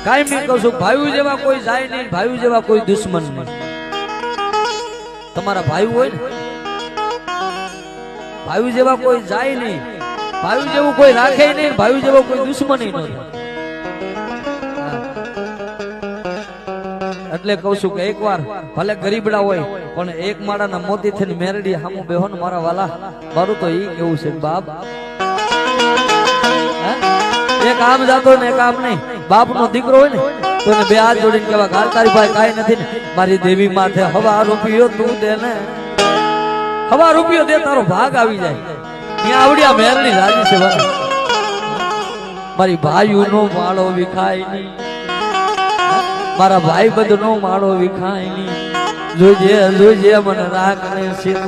કાઈ મેં કહું છું ભાઈઓ જેવા કોઈ જાય નહીં, ભાઈઓ જેવા કોઈ દુશ્મન નહીં. તમારા ભાઈઓ હોય ને, ભાઈઓ જેવા કોઈ જાય નહીં, ભાઈઓ જેવું કોઈ રાખે નહીં, ભાઈઓ જેવો કોઈ દુશ્મની નથી. એટલે કહું છું કે એકવાર ભલે ગરીબડા હોય પણ એક માળાના મોતી થઈને મેરડી હામું બેહો ને મારા વાલા, મારું તો ઈ કેવું છે બાપ. એક આમ જાતો ને એક આમ નહીં, બાપ નો દીકરો હોય ને તો એને બે હાથ જોડીને કેવા ગાલ તારી ભાઈ કાઈ નથી ને મારી દેવી માથે હવા રૂપિયો તું દે ને, હવા રૂપિયો દે તારો ભાગ આવી જાય. ત્યાં આવડી આ મેરડી રાજી છે બરાબર. મારી ભાઈઓ નો માળો વિખાય નહીં, મારા ભાઈ બંધ નો માળો વિખાય નહીં. જોજે જોજે મને રાખ ને સિર